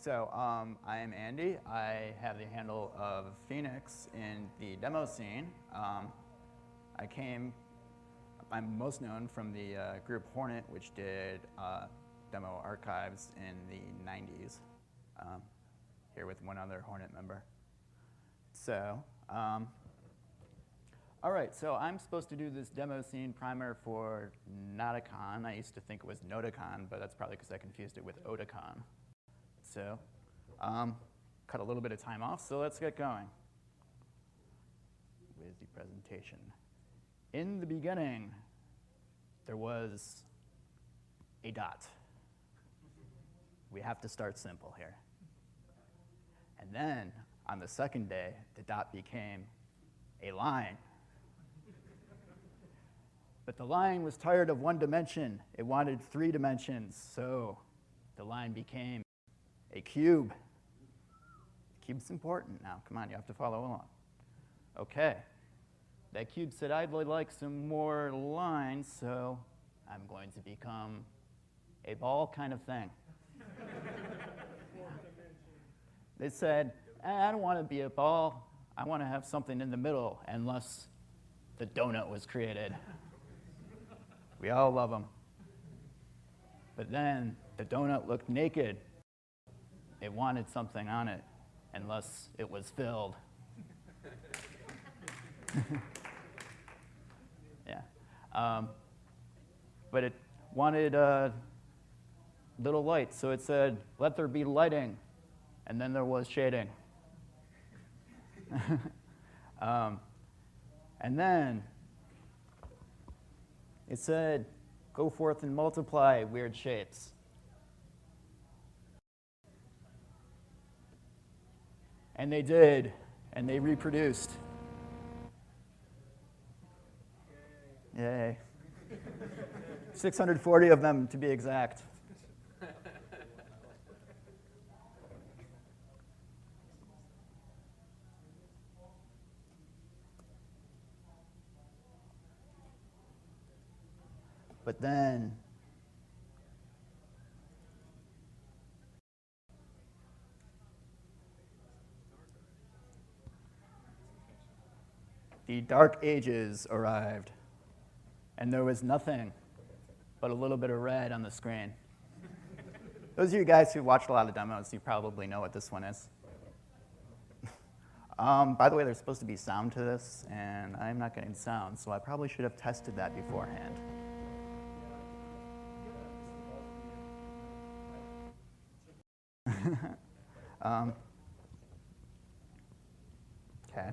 I am Andy. I have the handle of Phoenix in the demo scene. I'm most known from the group Hornet, which did demo archives in the 90s, here with one other Hornet member. All right, so I'm supposed to do this demo scene primer for Notacon. I used to think it was Notacon, but that's probably because I confused it with Otakon. So, cut a little bit of time off, so let's get going with the presentation. In the beginning, there was a dot. We have to start simple here. And then, on the second day, the dot became a line. But the line was tired of one dimension. It wanted 3 dimensions, so the line became a cube. Cube's important now. Come on, you have to follow along. Okay. That cube said, I'd like some more lines, so I'm going to become a ball kind of thing. They said, I don't want to be a ball. I want to have something in the middle, unless the donut was created. We all love them. But then the donut looked naked. It wanted something on it, unless it was filled. Yeah. But it wanted little light, so it said, let there be lighting. And then there was shading. And then it said, go forth and multiply weird shapes. And they did, and they reproduced. Yay. 640 of them, to be exact. But then, the Dark Ages arrived, and there was nothing but a little bit of red on the screen. Those of you guys who watched a lot of demos, you probably know what this one is. By the way, there's supposed to be sound to this, and I'm not getting sound, so I probably should have tested that beforehand. Okay.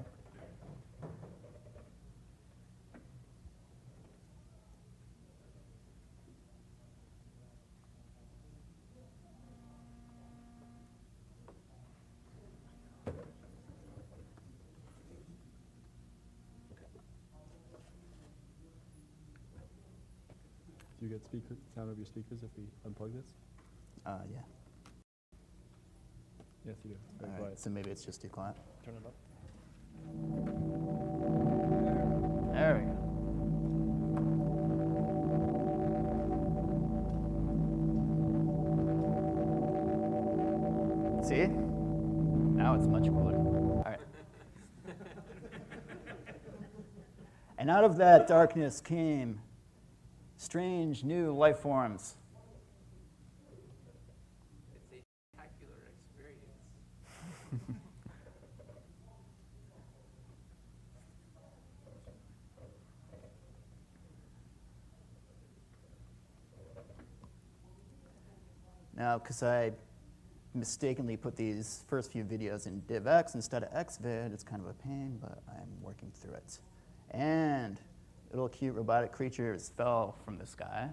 Do you get sound of your speakers if we unplug this? Yeah. Yes, you do. Very All quiet. right, so maybe it's just too quiet. Turn it up. There we go. See? Now it's much cooler. All right. And out of that darkness came strange new life forms. It's a spectacular experience. Now, because I mistakenly put these first few videos in DivX instead of XVid, it's kind of a pain, but I'm working through it. And little cute robotic creatures fell from the sky.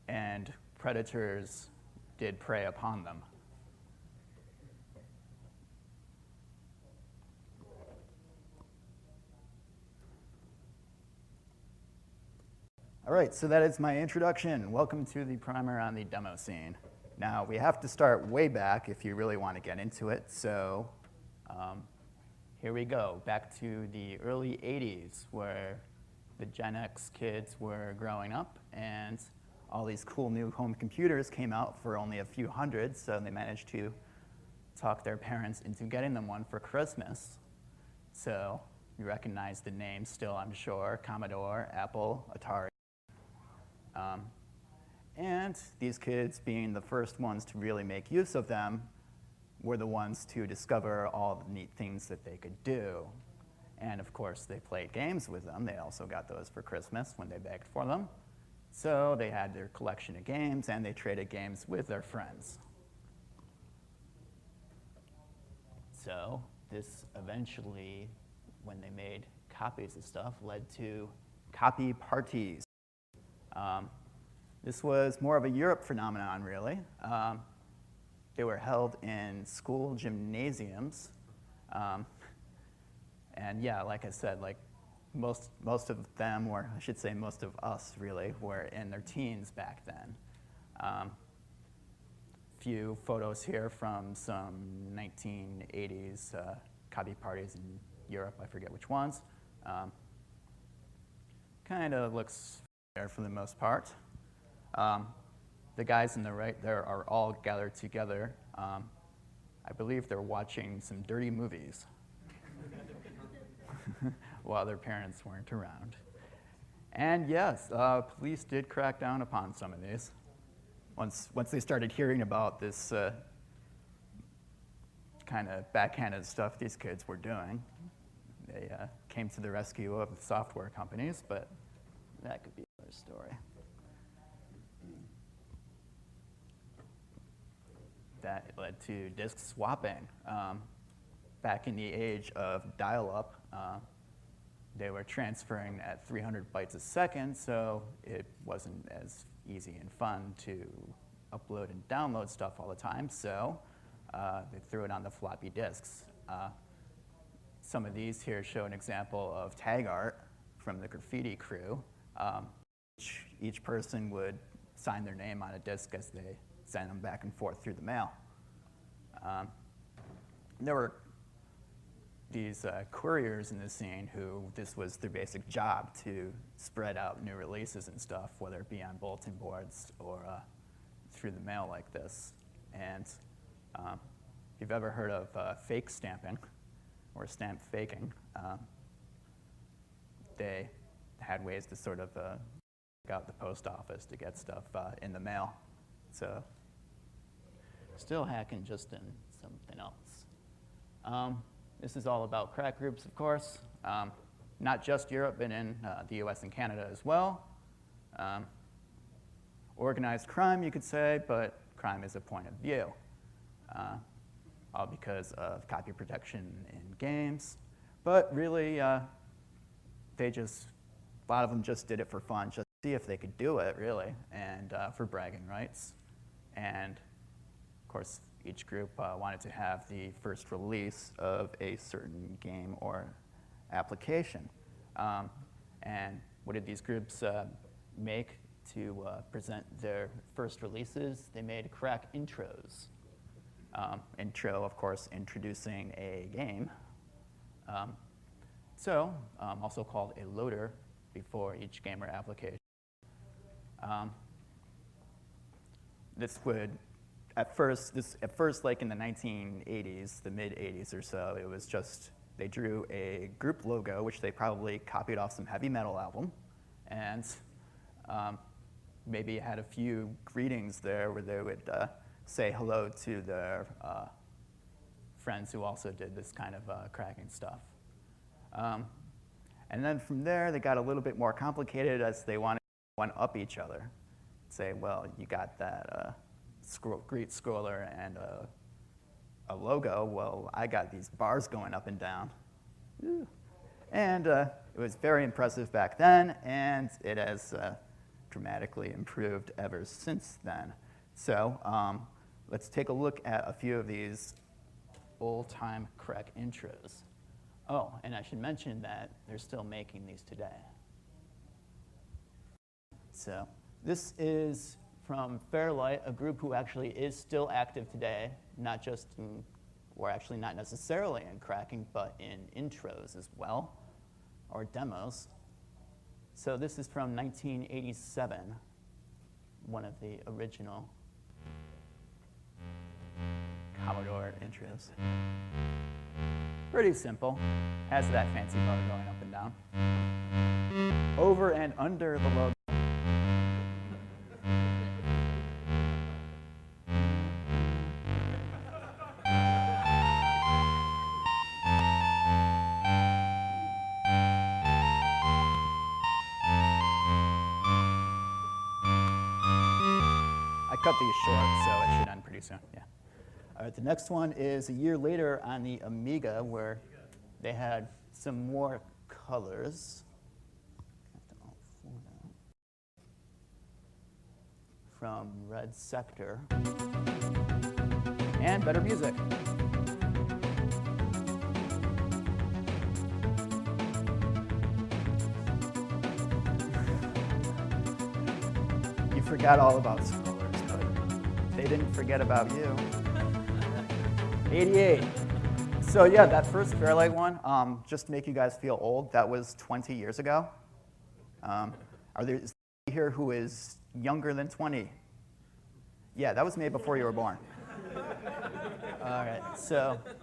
And predators did prey upon them. All right, so that is my introduction. Welcome to the primer on the demo scene. Now, we have to start way back if you really want to get into it. So here we go, back to the early 80s, where the Gen X kids were growing up, and all these cool new home computers came out for only a few hundred, so they managed to talk their parents into getting them one for Christmas. So you recognize the names still, I'm sure: Commodore, Apple, Atari. And these kids, being the first ones to really make use of them, were the ones to discover all the neat things that they could do. And of course, they played games with them. They also got those for Christmas when they begged for them. So they had their collection of games, and they traded games with their friends. So this eventually, when they made copies of stuff, led to copy parties. This was more of a Europe phenomenon, really. They were held in school gymnasiums. And yeah, like I said, like most of them, or I should say most of us really, were in their teens back then. Few photos here from some 1980s copy parties in Europe, I forget which ones. Kind of looks fair for the most part. The guys on the right there are all gathered together. I believe they're watching some dirty movies while their parents weren't around. And yes, police did crack down upon some of these. Once they started hearing about this kind of backhanded stuff these kids were doing, they came to the rescue of the software companies, but that could be another story. That led to disk swapping. Back in the age of dial-up, they were transferring at 300 bytes a second, so it wasn't as easy and fun to upload and download stuff all the time, so they threw it on the floppy disks. Some of these here show an example of tag art from the graffiti crew. Each person would sign their name on a disk as they sent them back and forth through the mail. There were these couriers in the scene who this was their basic job, to spread out new releases and stuff, whether it be on bulletin boards or through the mail like this. And if you've ever heard of fake stamping or stamp faking, they had ways to sort of out the post office to get stuff in the mail. So still hacking, just in something else. This is all about crack groups, of course. Not just Europe, but in the US and Canada as well. Organized crime, you could say, but crime is a point of view. All because of copy protection in games. But really, a lot of them just did it for fun, just to see if they could do it, really, and for bragging rights. And of course, each group wanted to have the first release of a certain game or application. And what did these groups make to present their first releases? They made crack intros. Intro, of course, introducing a game. Also called a loader before each game or application. This would, at first, like in the 1980s, the mid-80s or so, it was just, they drew a group logo, which they probably copied off some heavy metal album, and maybe had a few greetings there where they would say hello to their friends who also did this kind of cracking stuff. And then from there, they got a little bit more complicated as they wanted to one-up each other. Say, well, you got that great scroller and a logo. Well, I got these bars going up and down. And it was very impressive back then, and it has dramatically improved ever since then. So let's take a look at a few of these old-time crack intros. Oh, and I should mention that they're still making these today. So this is from Fairlight, a group who actually is still active today, not just in, or actually not necessarily in cracking, but in intros as well, or demos. So this is from 1987, one of the original Commodore intros. Pretty simple. Has that fancy bar going up and down. Over and under the logo. I cut these short, so it should end pretty soon. Yeah. All right, the next one is a year later on the Amiga, where they had some more colors. From Red Sector. And better music. You forgot all about scrollers, but they didn't forget about you. 88. So yeah, that first Fairlight one, just to make you guys feel old, that was 20 years ago. Are there is here who is younger than 20? Yeah, that was made before you were born. All right, so. Thank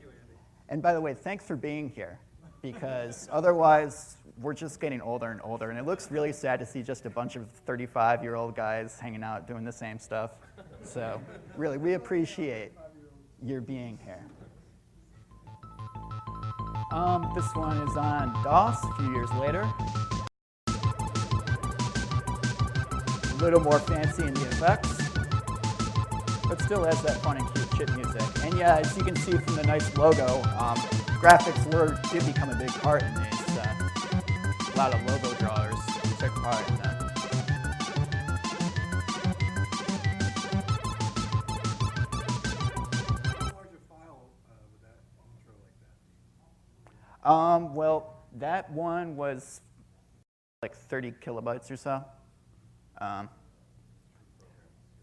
you, Andy. And by the way, thanks for being here, because otherwise we're just getting older and older, and it looks really sad to see just a bunch of 35-year-old guys hanging out doing the same stuff. So really, we appreciate your being here. This one is on DOS a few years later. A little more fancy in the effects, but still has that fun and cute chip music. And yeah, as you can see from the nice logo, graphics did become a big part in these. A lot of logo drawers took part in that. Well, that one was like 30 kilobytes or so.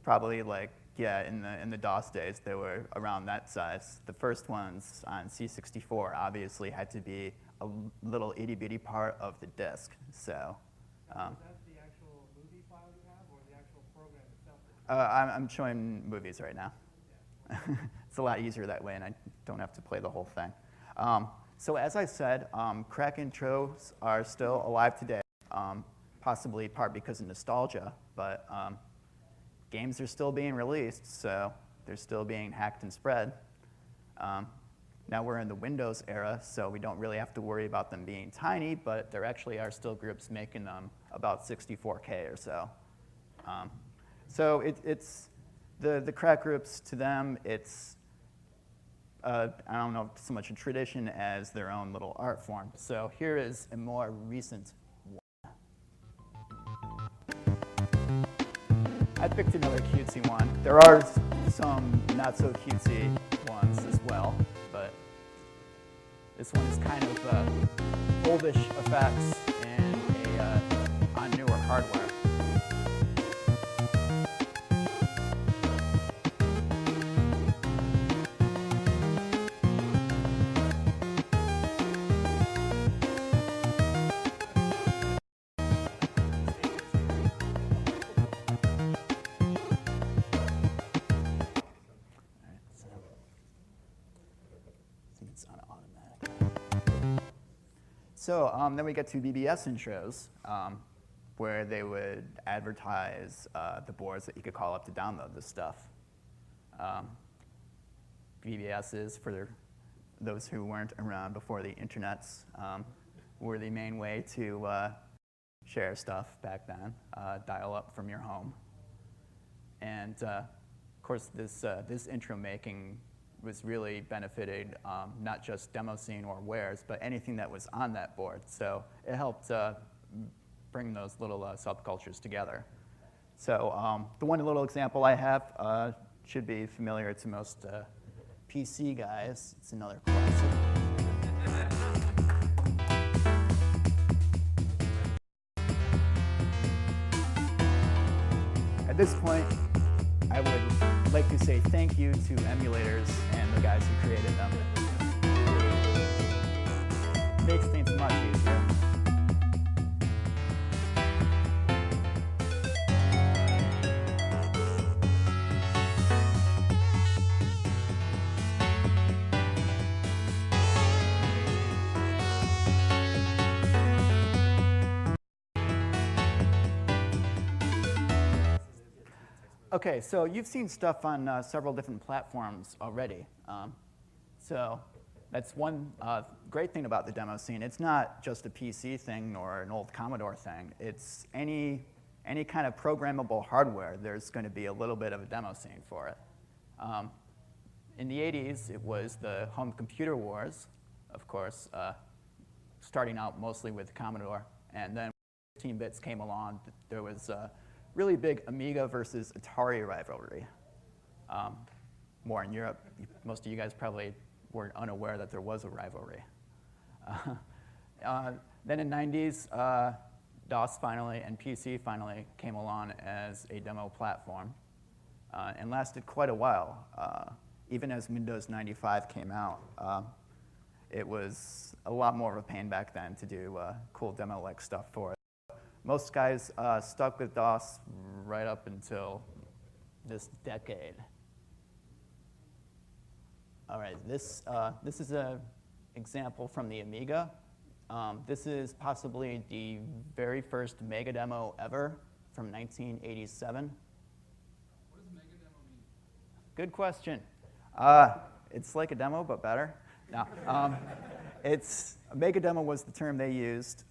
Probably like, yeah, in the DOS days, they were around that size. The first ones on C64 obviously had to be a little itty-bitty part of the disk. So, Is that the actual movie file you have, or the actual program itself? I'm showing movies right now. It's a lot easier that way, and I don't have to play the whole thing. So as I said, crack intros are still alive today, possibly part because of nostalgia, but games are still being released, so they're still being hacked and spread. Now we're in the Windows era, so we don't really have to worry about them being tiny, but there actually are still groups making them about 64K or so. So it's the crack groups, to them, it's I don't know so much a tradition as their own little art form. So here is a more recent one. I picked another cutesy one. There are some not so cutesy ones as well, but this one is kind of oldish effects and on newer hardware. So then we get to BBS intros, where they would advertise the boards that you could call up to download this stuff. BBSs, for those who weren't around before the internets, were the main way to share stuff back then, dial up from your home. And of course, this intro making was really benefited not just demo scene or wares, but anything that was on that board. So it helped bring those little subcultures together. So the one little example I have should be familiar to most PC guys. It's another classic. At this point, I would like to say thank you to emulators and the guys who created them. It makes things much easier. Okay, so you've seen stuff on several different platforms already. So that's one great thing about the demo scene. It's not just a PC thing nor an old Commodore thing. It's any kind of programmable hardware, there's going to be a little bit of a demo scene for it. In the 80s, it was the home computer wars, of course, starting out mostly with Commodore. And then when 16 bits came along, there was really big Amiga versus Atari rivalry. More in Europe, most of you guys probably were unaware that there was a rivalry. Then in the 90s, DOS finally and PC finally came along as a demo platform and lasted quite a while. Even as Windows 95 came out, it was a lot more of a pain back then to do cool demo-like stuff for it. Most guys stuck with DOS right up until this decade. All right, this is an example from the Amiga. This is possibly the very first mega demo ever from 1987. What does mega demo mean? Good question. It's like a demo, but better. No, a mega demo was the term they used.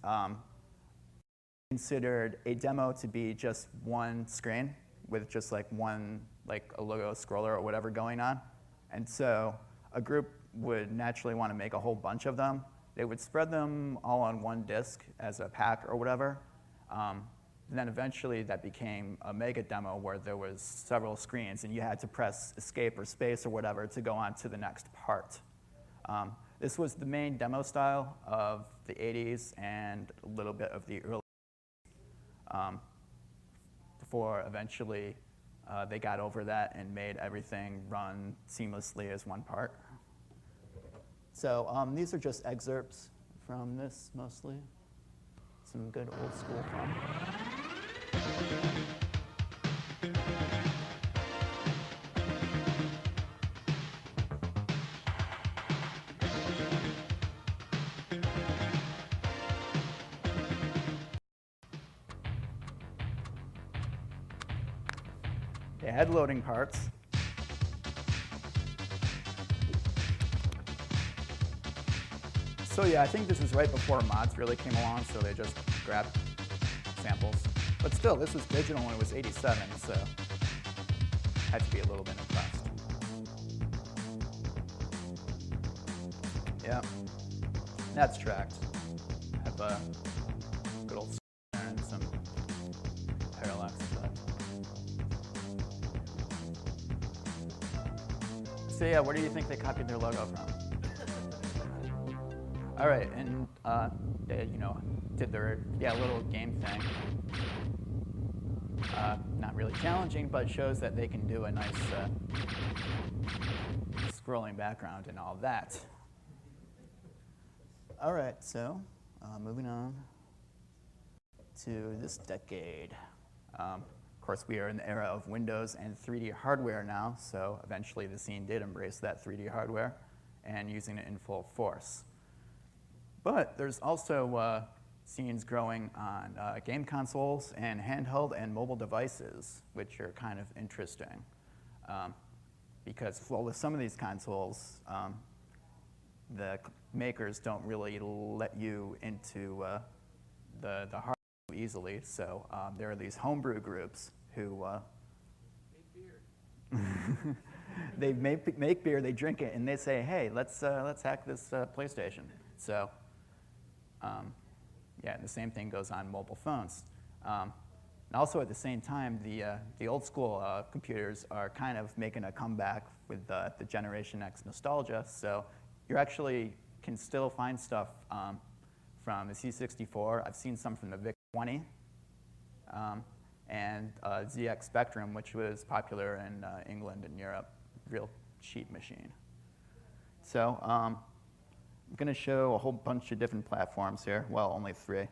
Considered a demo to be just one screen with just like one, like a logo scroller or whatever going on. And so a group would naturally want to make a whole bunch of them. They would spread them all on one disk as a pack or whatever. And then eventually that became a mega demo where there was several screens and you had to press escape or space or whatever to go on to the next part. This was the main demo style of the 80s and a little bit of the early before eventually they got over that and made everything run seamlessly as one part. So these are just excerpts from this mostly. Some good old school fun. They had loading parts. So yeah, I think this is right before mods really came along, so they just grabbed samples. But still, this was digital when it was 87, so had to be a little bit impressed. Yeah, that's tracked. Have a good old and some parallax effect. So yeah, where do you think they copied their logo from? All right, and they, did their little game thing. Not really challenging, but shows that they can do a nice scrolling background and all that. All right, so moving on to this decade. Of course, we are in the era of Windows and 3D hardware now, so eventually the scene did embrace that 3D hardware and using it in full force. But there's also scenes growing on game consoles and handheld and mobile devices, which are kind of interesting. Because with some of these consoles, the makers don't really let you into the hardware easily. So there are these homebrew groups who they make beer, they drink it, and they say, "Hey, let's hack this PlayStation." So. Yeah, the same thing goes on mobile phones. And also at the same time, the old school computers are kind of making a comeback with the Generation X nostalgia. So you actually can still find stuff from the C64. I've seen some from the VIC-20. and ZX Spectrum, which was popular in England and Europe, real cheap machine. So I'm going to show a whole bunch of different platforms here. Well, only 3.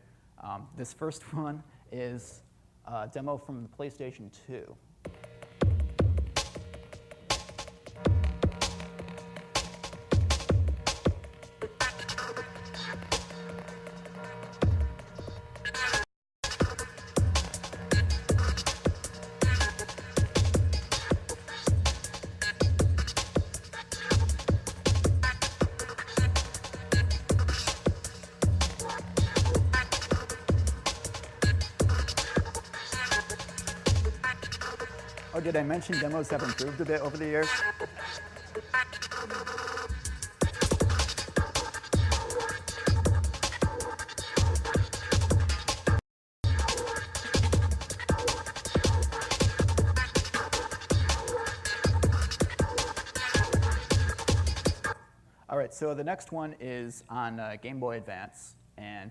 This first one is a demo from the PlayStation 2. Oh, did I mention demos have improved a bit over the years? All right, so the next one is on Game Boy Advance, and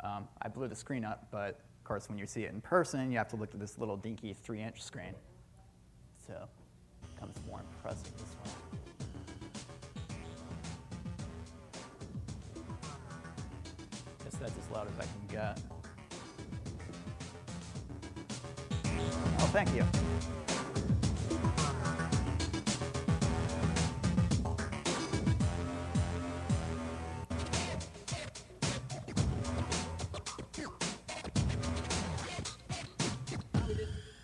I blew the screen up, but of course when you see it in person, you have to look at this little dinky 3-inch screen. So it becomes more impressive this way. Guess that's as loud as I can get. Oh, thank you.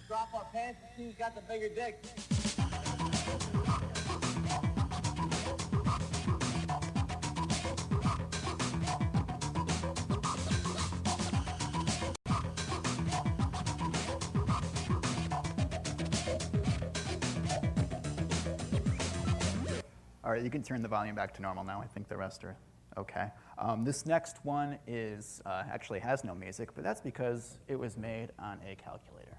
Drop our pants and see who's got the bigger dick. All right, you can turn the volume back to normal now. I think the rest are okay. This next one is actually has no music, but that's because it was made on a calculator.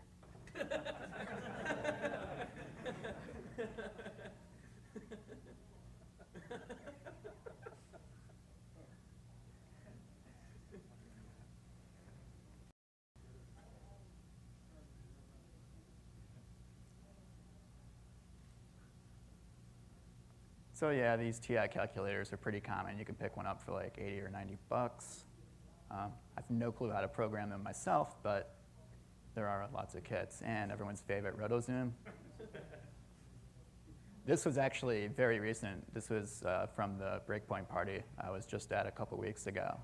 So yeah, these TI calculators are pretty common. You can pick one up for like 80 or 90 bucks. I have no clue how to program them myself, but there are lots of kits. And everyone's favorite, RotoZoom. This was actually very recent. This was from the Breakpoint party I was just at a couple weeks ago.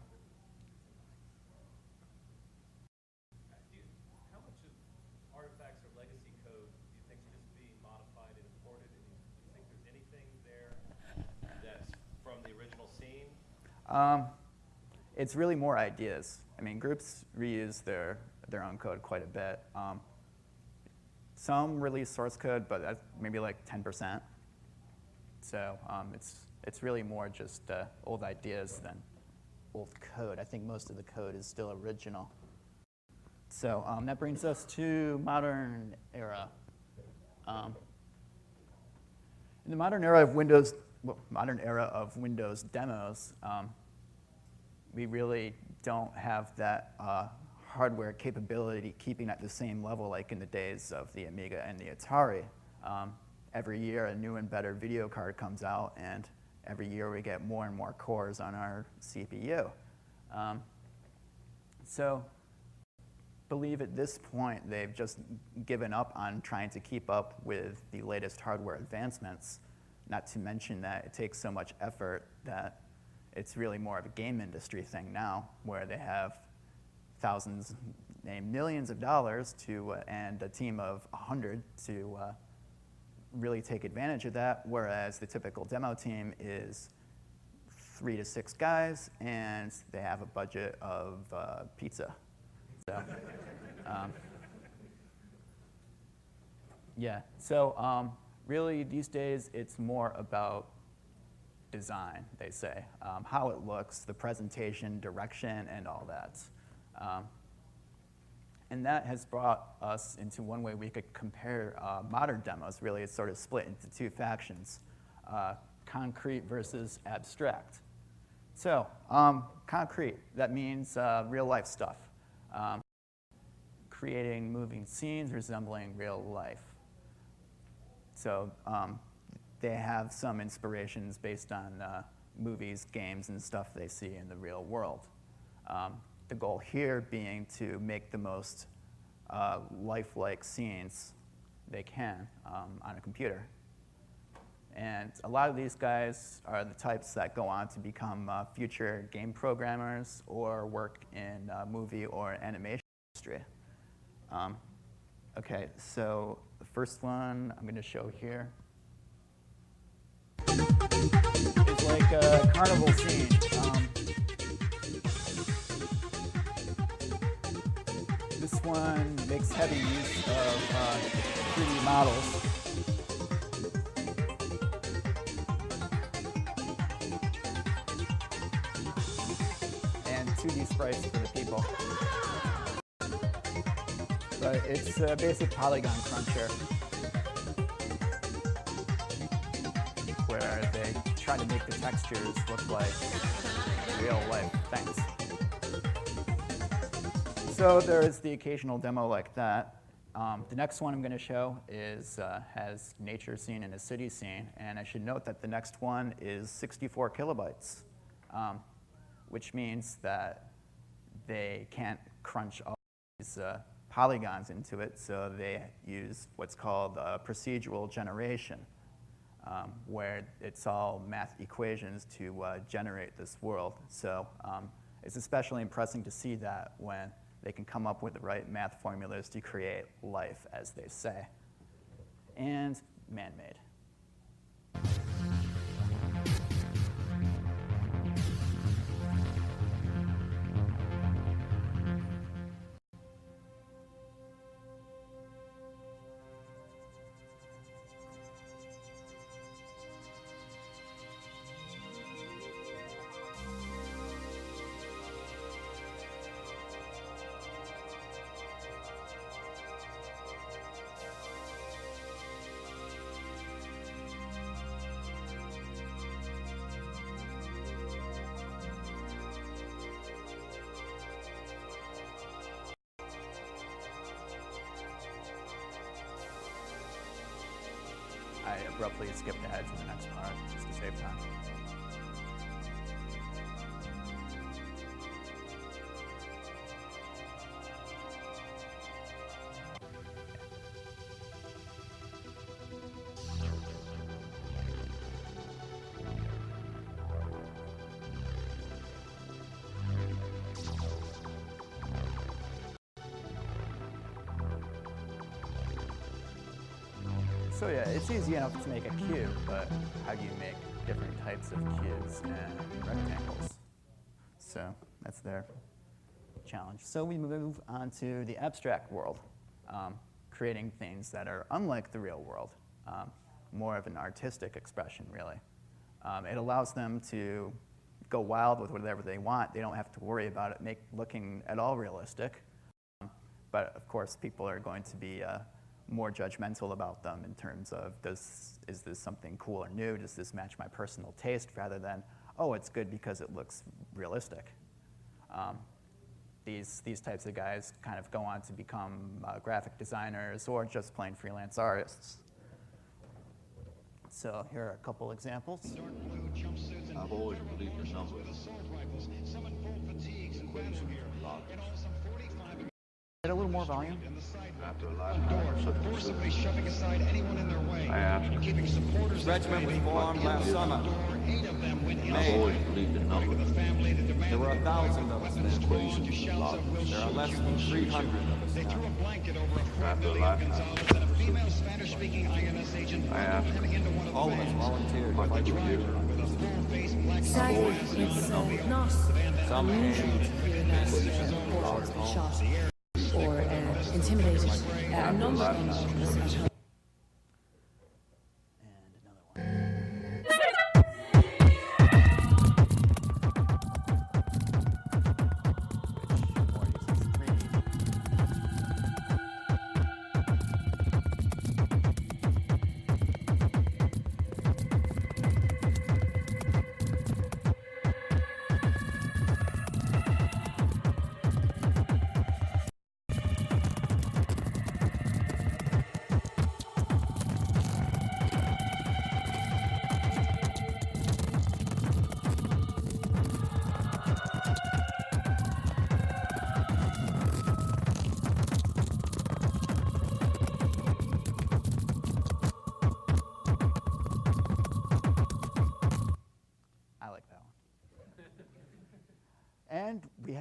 How much of artifacts or legacy code do you think should just be modified and imported? And do you think there's anything there that's from the original scene? It's really more ideas. I mean, groups reuse their own code quite a bit. Some release source code, but that's maybe like 10%. So it's really more just old ideas than old code. I think most of the code is still original. So that brings us to modern era. In the modern era of Windows demos, we really don't have that hardware capability keeping at the same level like in the days of the Amiga and the Atari. Every year a new and better video card comes out, and every year we get more and more cores on our CPU. So believe at this point they've just given up on trying to keep up with the latest hardware advancements, not to mention that it takes so much effort that it's really more of a game industry thing now, where they have thousands, millions of dollars to, and a team of 100 to really take advantage of that, whereas the typical demo team is 3 to 6 guys, and they have a budget of pizza. So, yeah. So really, these days, it's more about design, they say, how it looks, the presentation, direction, and all that. And that has brought us into one way we could compare modern demos. Really, it's sort of split into 2 factions, concrete versus abstract. So concrete, that means real life stuff. creating moving scenes resembling real life. So they have some inspirations based on movies, games, and stuff they see in the real world. The goal here being to make the most lifelike scenes they can on a computer. And a lot of these guys are the types that go on to become future game programmers or work in movie or animation industry. Okay, so the first one I'm going to show here is like a carnival scene. This one makes heavy use of 3D models. And 2D sprites for the people. But it's a basic polygon cruncher where they try to make the textures look like real life things. So there is the occasional demo like that. The next one I'm going to show has nature scene and a city scene, and I should note that the next one is 64 kilobytes, which means that they can't crunch all these polygons into it, so they use what's called procedural generation, where it's all math equations to generate this world. So it's especially impressive to see that when they can come up with the right math formulas to create life, as they say, and man-made. I abruptly skipped ahead to the next part just to save time. So yeah, it's easy enough to make a cube, but how do you make different types of cubes and rectangles? So that's their challenge. So we move on to the abstract world, creating things that are unlike the real world, more of an artistic expression, really. It allows them to go wild with whatever they want. They don't have to worry about it looking at all realistic. But of course, people are going to be more judgmental about them in terms of, is this something cool or new? Does this match my personal taste? Rather than, oh, it's good because it looks realistic. These types of guys kind of go on to become graphic designers or just plain freelance artists. So here are a couple examples. I've always believed in numbers. Get a little more volume. After a lifetime of Forcibly shoving aside anyone in their way. I asked. Keeping supporters. Regiment was formed last summer. 8 of them went I've always believed in numbers. There were 1,000 of us then. Equations and logic. There are less than 300 of us They threw a now. blanket over a After a Fort lifetime Gonzalez and a female Spanish-speaking INS agent I asked. turning into one of the All of us vans. volunteered. Like A you driver do. with a full-face black I've always sunglasses believed in numbers. not Some unusual came. to hear that reporters be shot or intimidated. A number of individuals have And another one. Which more uses 3D.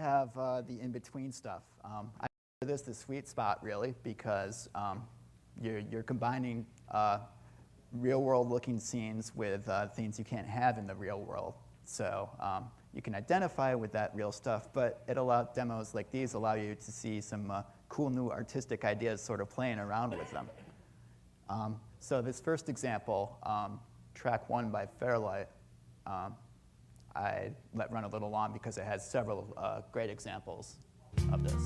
have the in-between stuff. I consider this the sweet spot, really, because you're combining real-world looking scenes with things you can't have in the real world. So you can identify with that real stuff, but demos like these allow you to see some cool new artistic ideas sort of playing around with them. So this first example, track 1 by Fairlight, I let run a little long because it has several great examples of this.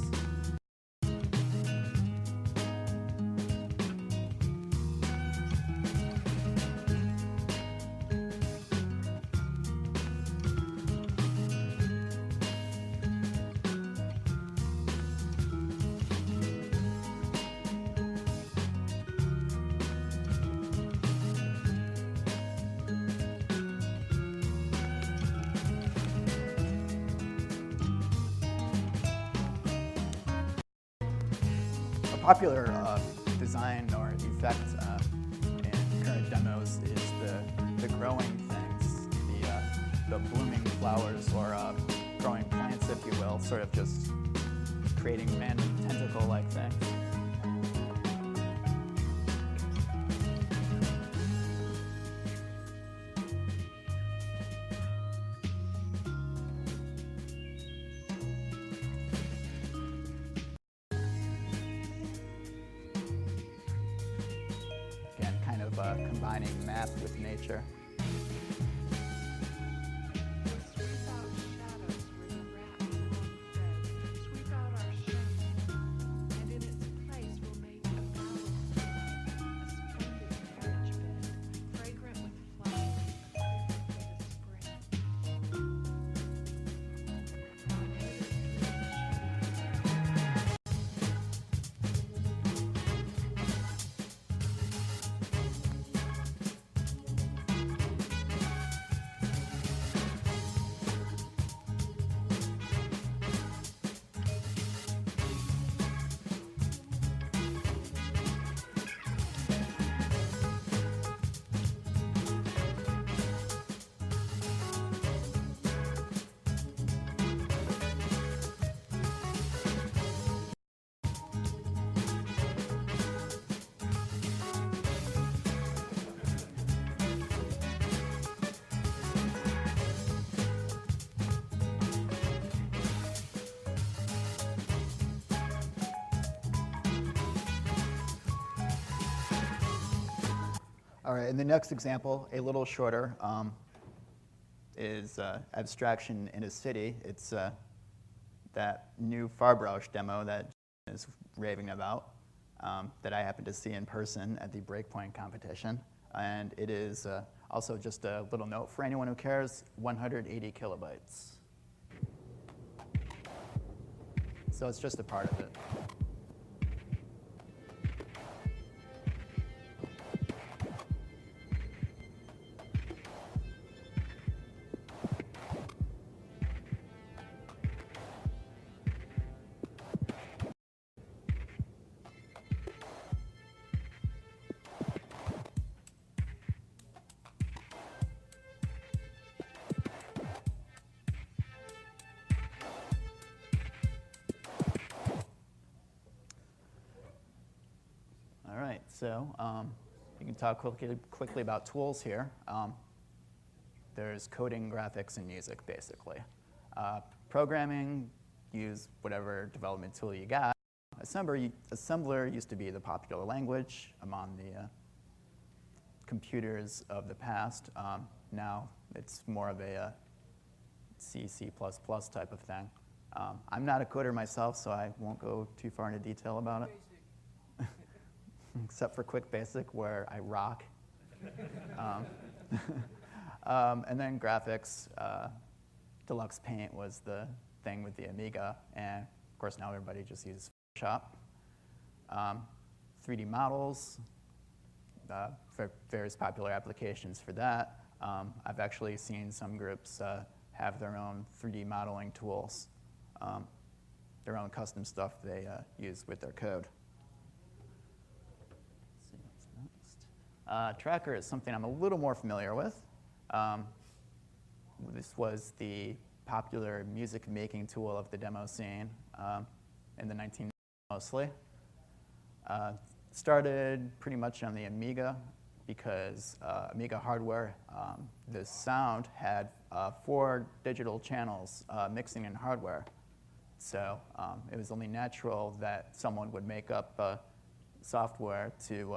A popular design or effect in current demos is the growing things, the blooming flowers or growing plants, if you will, sort of just creating random tentacle-like things. Again, kind of combining math with nature. Sweep out shadows where the rat belongs dead. Sweep out our shame, and in its place we'll make a gallows, a splendid marriage bed, fragrant with flowers, perfect for the spring. All right, and the next example, a little shorter, is abstraction in a city. It's that new Farbrausch demo that is raving about that I happened to see in person at the Breakpoint competition. And it is also just a little note for anyone who cares, 180 kilobytes. So it's just a part of it. All right, so you can talk quickly about tools here. There's coding, graphics, and music, basically. Programming, use whatever development tool you got. Assembler used to be the popular language among the computers of the past. Now it's more of a C, C++ type of thing. I'm not a coder myself, so I won't go too far into detail about it. Except for Quick Basic, where I rock. And then graphics. Deluxe Paint was the thing with the Amiga, and of course now everybody just uses Photoshop. 3D models, for various popular applications for that. I've actually seen some groups have their own 3D modeling tools, their own custom stuff they use with their code. Tracker is something I'm a little more familiar with. This was the popular music making tool of the demo scene in the 1990s mostly. Started pretty much on the Amiga because Amiga hardware, the sound had 4 digital channels mixing in hardware. So it was only natural that someone would make up software to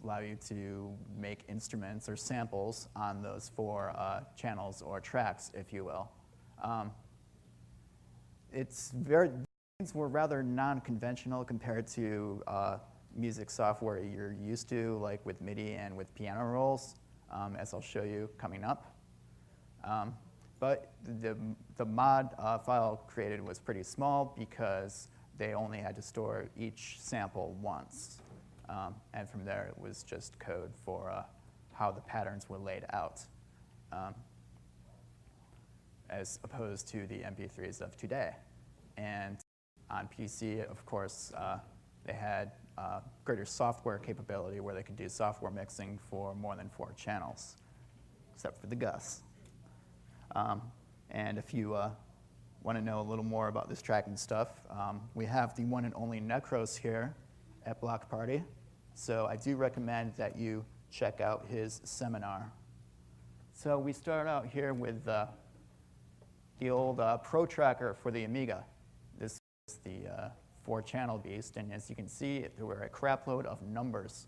allow you to make instruments or samples on those 4 channels or tracks, if you will. Things were rather non-conventional compared to music software you're used to, like with MIDI and with piano rolls, as I'll show you coming up. But the mod file created was pretty small because they only had to store each sample once. And from there, it was just code for how the patterns were laid out, as opposed to the MP3s of today. And on PC, of course, they had greater software capability where they could do software mixing for more than 4 channels, except for the Gus. And if you want to know a little more about this tracking stuff, we have the one and only Necros here at Block Party. So I do recommend that you check out his seminar. So we start out here with the old Pro Tracker for the Amiga. This is the 4-channel beast, and as you can see, there were a crap load of numbers.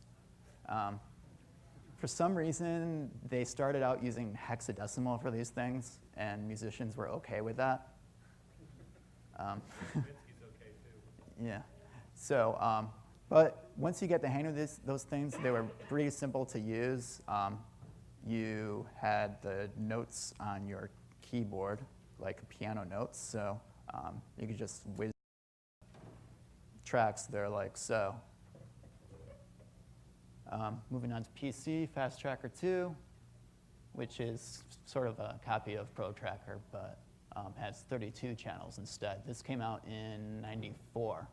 For some reason, they started out using hexadecimal for these things, and musicians were okay with that. Yeah. So, but once you get the hang of those things, they were pretty simple to use. You had the notes on your keyboard, like piano notes, so you could just whiz tracks there like so. Moving on to PC, Fast Tracker 2, which is sort of a copy of Pro Tracker, but has 32 channels instead. This came out in '94.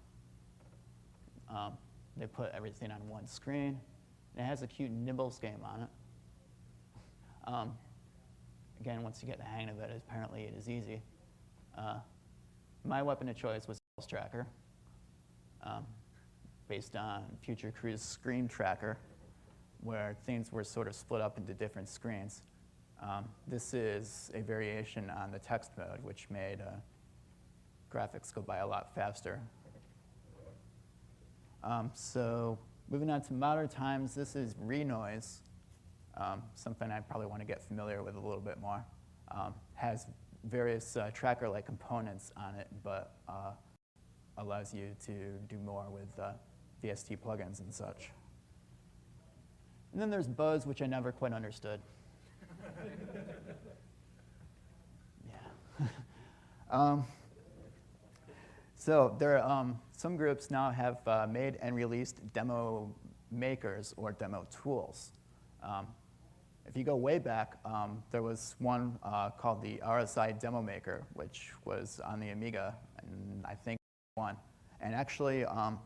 They put everything on one screen. It has a cute Nibbles game on it. Again, once you get the hang of it, apparently it is easy. My weapon of choice was Pulse Tracker, based on Future Crew's Screen Tracker, where things were sort of split up into different screens. This is a variation on the text mode, which made graphics go by a lot faster. So moving on to modern times, this is Renoise, something I probably want to get familiar with a little bit more. Has various tracker-like components on it, but allows you to do more with VST plugins and such. And then there's Buzz, which I never quite understood. Yeah. So there are some groups now have made and released demo makers or demo tools. If you go way back, there was one called the RSI Demo Maker, which was on the Amiga, and I think one. And actually,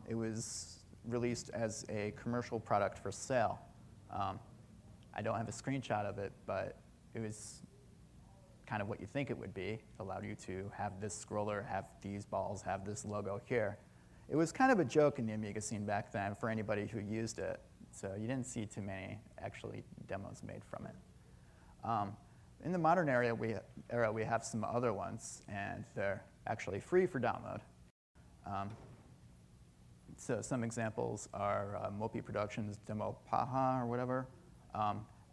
it was released as a commercial product for sale. I don't have a screenshot of it, but it was kind of what you think it would be. It allowed you to have this scroller, have these balls, have this logo here. It was kind of a joke in the Amiga scene back then for anybody who used it. So you didn't see too many actually demos made from it. In the modern era, we have some other ones, and they're actually free for download. So some examples are Mopi Productions' Demo Paha or whatever,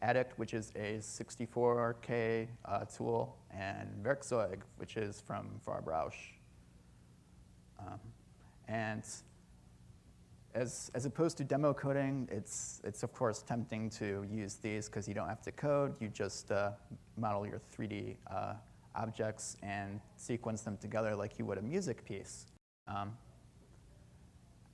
Addict, which is a 64K tool, and Werkzeug, which is from Farbrausch. And as opposed to demo coding, it's of course tempting to use these because you don't have to code. You just model your 3D objects and sequence them together like you would a music piece.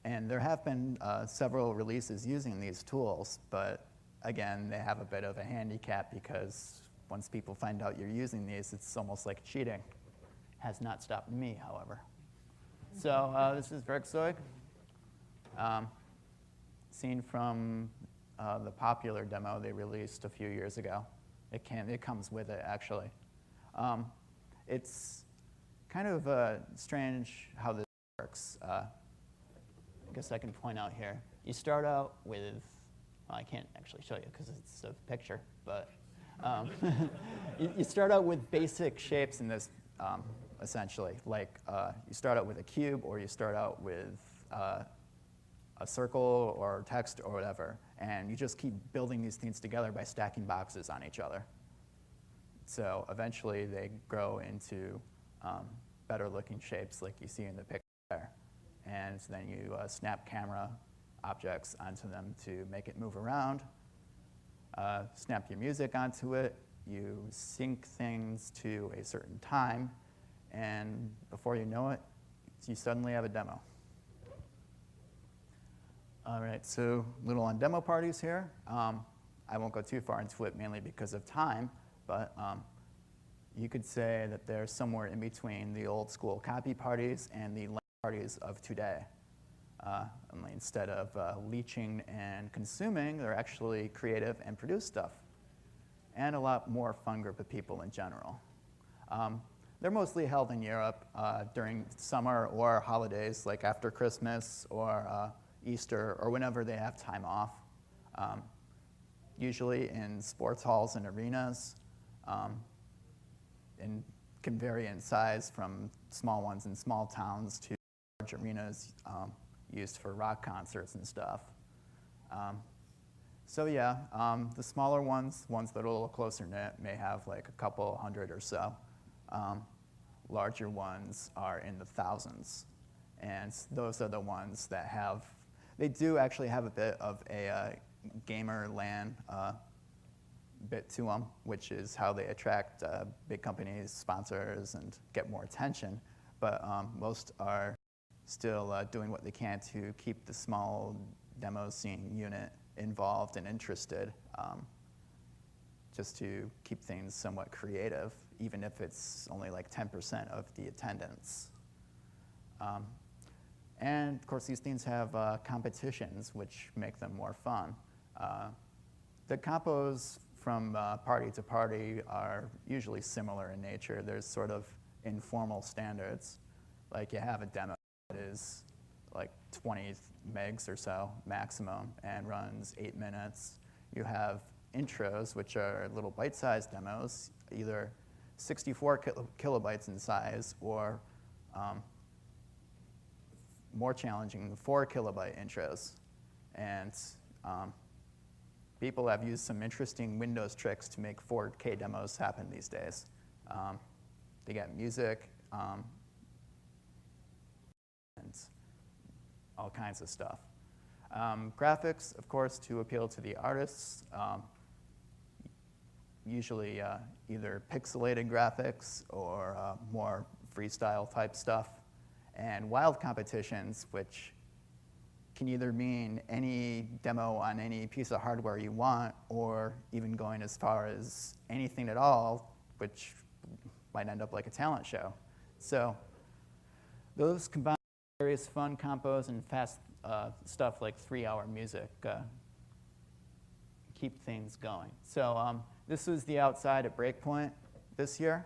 And there have been several releases using these tools, but again, they have a bit of a handicap because once people find out you're using these, it's almost like cheating. Has not stopped me, however. So this is Werkzeug, seen from the popular demo they released a few years ago. It comes with it, actually. It's kind of strange how this works. I guess I can point out here. You start out with, well, I can't actually show you because it's a picture, but you start out with basic shapes in this, essentially. Like you start out with a cube, or you start out with a circle or text or whatever, and you just keep building these things together by stacking boxes on each other. So eventually they grow into better looking shapes like you see in the picture there. And then you snap camera objects onto them to make it move around, snap your music onto it, you sync things to a certain time, and before you know it, you suddenly have a demo. All right, so a little on demo parties here. I won't go too far into it, mainly because of time, but you could say that they're somewhere in between the old school copy parties and the LAN parties of today. Only instead of leeching and consuming, they're actually creative and produce stuff, and a lot more fun group of people in general. They're mostly held in Europe during summer or holidays, like after Christmas or Easter, or whenever they have time off. Usually in sports halls and arenas, and can vary in size from small ones in small towns to large arenas used for rock concerts and stuff. So yeah, the smaller ones that are a little closer knit, may have like a couple hundred or so. Larger ones are in the thousands. And those are the ones that have, they do actually have a bit of a gamer LAN bit to them, which is how they attract big companies, sponsors, and get more attention. But most are still doing what they can to keep the small demo scene unit involved and interested, just to keep things somewhat creative, even if it's only like 10% of the attendance. And of course, these things have competitions, which make them more fun. The compos from party to party are usually similar in nature. There's sort of informal standards. Like you have a demo that is like 20 megs or so maximum and runs 8 minutes. You have intros, which are little bite-sized demos, either 64 kilobytes in size or more challenging, 4 kilobyte intros. And people have used some interesting Windows tricks to make 4K demos happen these days. They get music and all kinds of stuff. Graphics, of course, to appeal to the artists. Usually either pixelated graphics or more freestyle type stuff. And wild competitions, which can either mean any demo on any piece of hardware you want, or even going as far as anything at all, which might end up like a talent show. So those combine various fun compos and fast stuff like 3-hour music keep things going. So this was the outside at Breakpoint this year.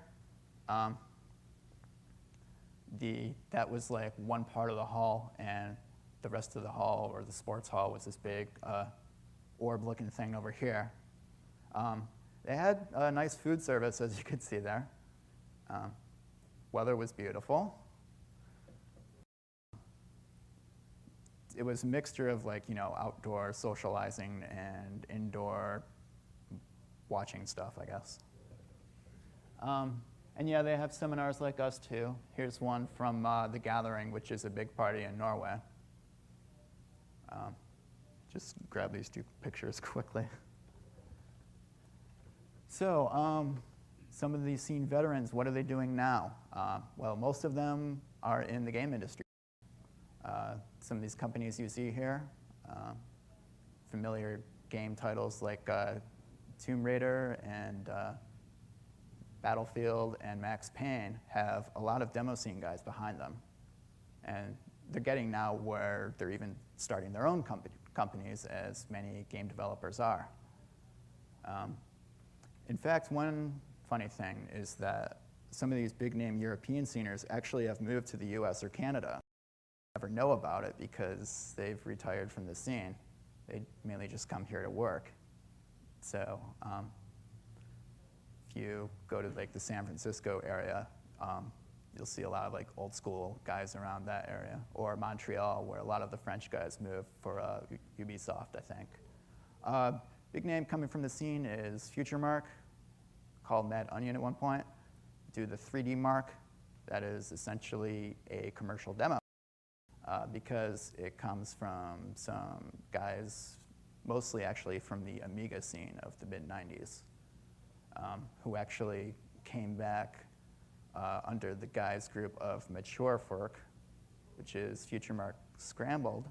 That was like one part of the hall, and the rest of the hall, or the sports hall, was this big orb-looking thing over here. They had a nice food service, as you could see there. Weather was beautiful. It was a mixture of like, outdoor socializing and indoor watching stuff, I guess. And yeah, they have seminars like us too. Here's one from The Gathering, which is a big party in Norway. Just grab these 2 pictures quickly. So some of these scene veterans, what are they doing now? Well, most of them are in the game industry. Some of these companies you see here, familiar game titles like Tomb Raider and Battlefield and Max Payne, have a lot of demo scene guys behind them. And they're getting now where they're even starting their own companies, as many game developers are. In fact, one funny thing is that some of these big name European sceners actually have moved to the US or Canada. Never know about it because they've retired from the scene. They mainly just come here to work. So if you go to like the San Francisco area, you'll see a lot of like old school guys around that area, or Montreal, where a lot of the French guys move for Ubisoft, I think. Big name coming from the scene is Future Mark, called Mad Onion at one point. Do the 3D Mark, that is essentially a commercial demo because it comes from some guys, mostly actually from the Amiga scene of the mid-90s, who actually came back under the guise group of Mature Fork, which is Future Mark Scrambled,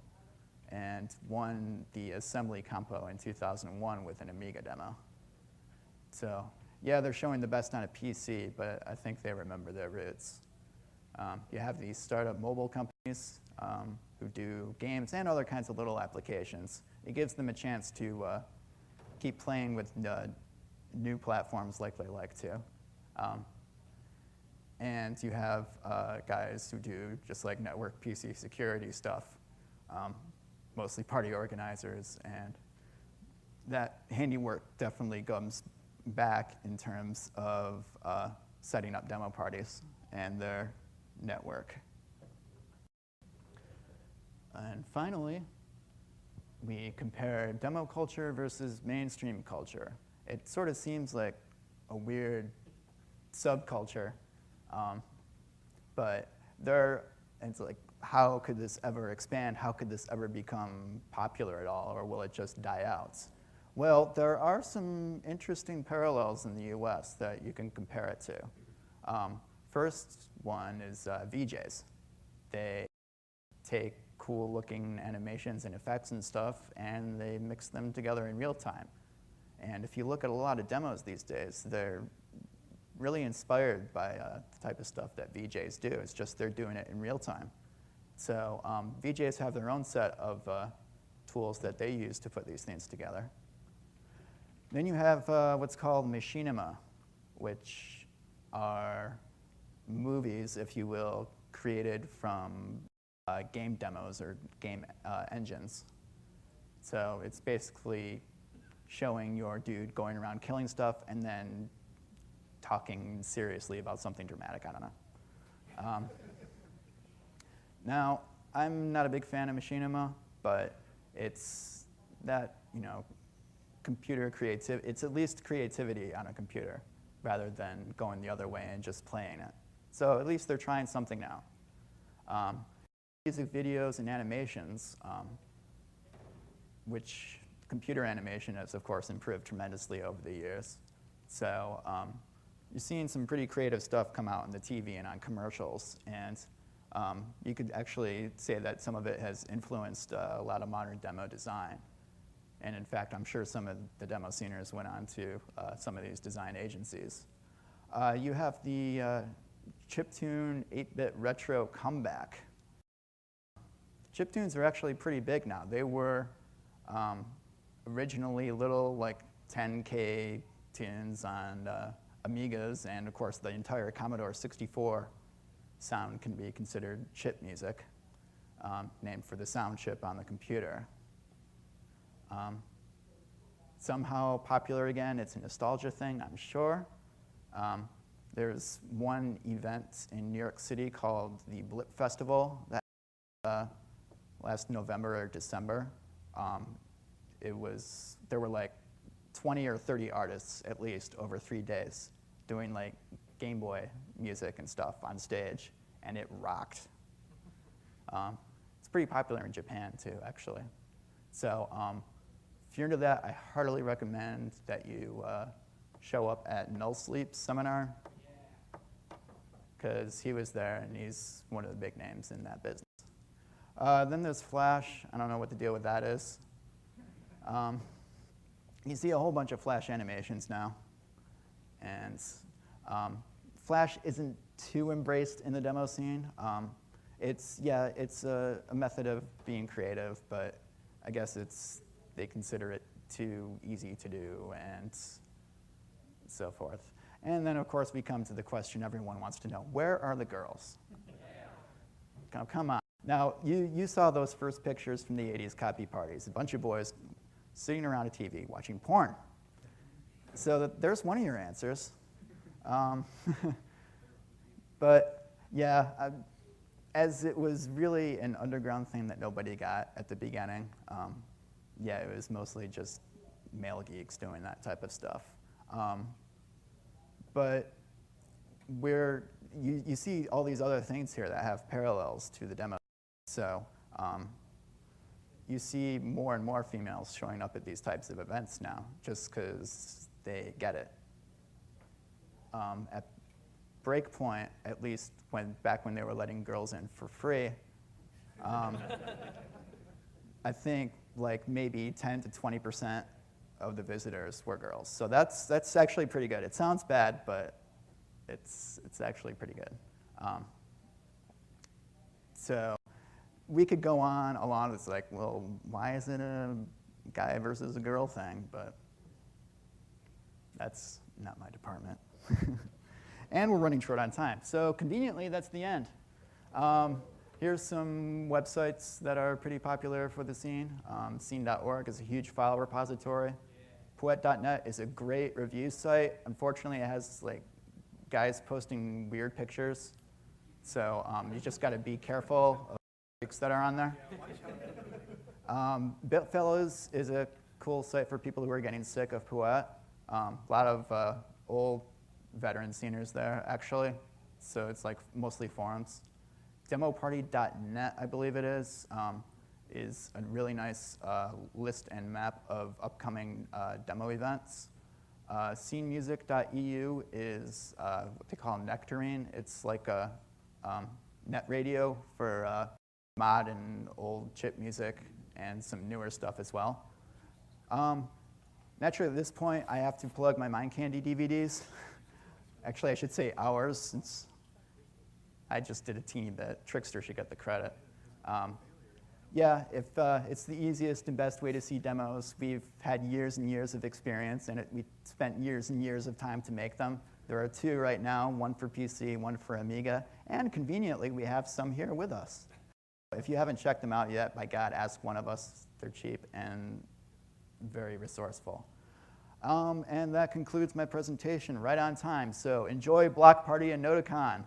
and won the assembly compo in 2001 with an Amiga demo. So yeah, they're showing the best on a PC, but I think they remember their roots. You have these startup mobile companies who do games and other kinds of little applications. It gives them a chance to keep playing with new platforms like they like to. And you have guys who do just like network PC security stuff, mostly party organizers, and that handiwork definitely comes back in terms of setting up demo parties and their network. And finally, we compare demo culture versus mainstream culture. It sort of seems like a weird subculture, but it's like, how could this ever expand? How could this ever become popular at all, or will it just die out? Well, there are some interesting parallels in the US that you can compare it to. First one is VJs. They take cool looking animations and effects and stuff, and they mix them together in real time. And if you look at a lot of demos these days, they're really inspired by the type of stuff that VJs do. It's just they're doing it in real time. So VJs have their own set of tools that they use to put these things together. Then you have what's called machinima, which are movies, if you will, created from game demos or game engines. So it's basically showing your dude going around killing stuff and then talking seriously about something dramatic. I don't know. Now, I'm not a big fan of machinima, but it's that, computer creativity. It's at least creativity on a computer rather than going the other way and just playing it. So at least they're trying something now. Music videos and animations, which computer animation has, of course, improved tremendously over the years. So you're seeing some pretty creative stuff come out on the TV and on commercials. And you could actually say that some of it has influenced a lot of modern demo design. And in fact, I'm sure some of the demo sceners went on to some of these design agencies. You have the chiptune 8-bit retro comeback. Chiptunes are actually pretty big now. They were originally little like 10K tunes on Amigas, and of course the entire Commodore 64 sound can be considered chip music, named for the sound chip on the computer. Somehow popular again, it's a nostalgia thing, I'm sure. There's one event in New York City called the Blip Festival that last November or December. There were like 20 or 30 artists at least over 3 days doing like Game Boy music and stuff on stage, and it rocked. It's pretty popular in Japan too, actually. So if you're into that, I heartily recommend that you show up at Null Sleep's seminar, because he was there and he's one of the big names in that business. Then there's Flash. I don't know what the deal with that is. You see a whole bunch of Flash animations now. And Flash isn't too embraced in the demo scene. It's a method of being creative, but I guess they consider it too easy to do and so forth. And then, of course, we come to the question everyone wants to know. Where are the girls? Oh, come on. Now, you saw those first pictures from the 80s copy parties. A bunch of boys sitting around a TV watching porn. So there's one of your answers. But, yeah, as it was really an underground thing that nobody got at the beginning, yeah, it was mostly just male geeks doing that type of stuff. But you see all these other things here that have parallels to the demo. So you see more and more females showing up at these types of events now, just because they get it. At Breakpoint, at least back when they were letting girls in for free, I think like maybe 10 to 20% of the visitors were girls. So that's actually pretty good. It sounds bad, but it's actually pretty good. So we could go on a lot. It's like, well, why is it a guy versus a girl thing? But that's not my department. And we're running short on time. So conveniently, that's the end. Here's some websites that are pretty popular for the scene. Scene.org is a huge file repository. Poet.net is a great review site. Unfortunately, it has like guys posting weird pictures. So you just got to be careful of the freaks that are on there. Bitfellows is a cool site for people who are getting sick of Poet. A lot of old veteran sceners there, actually. So it's like mostly forums. Demoparty.net, I believe it is a really nice list and map of upcoming demo events. Scenemusic.eu is what they call Nectarine. It's like a net radio for mod and old chip music and some newer stuff as well. Naturally, at this point, I have to plug my Mind Candy DVDs. Actually, I should say ours, since I just did a teeny bit. Trickster should get the credit. Yeah, if it's the easiest and best way to see demos. We've had years and years of experience, and we spent years and years of time to make them. There are 2 right now, one for PC, one for Amiga, and conveniently, we have some here with us. If you haven't checked them out yet, by God, ask one of us. They're cheap and very resourceful. And that concludes my presentation right on time. So enjoy Block Party and Notacon.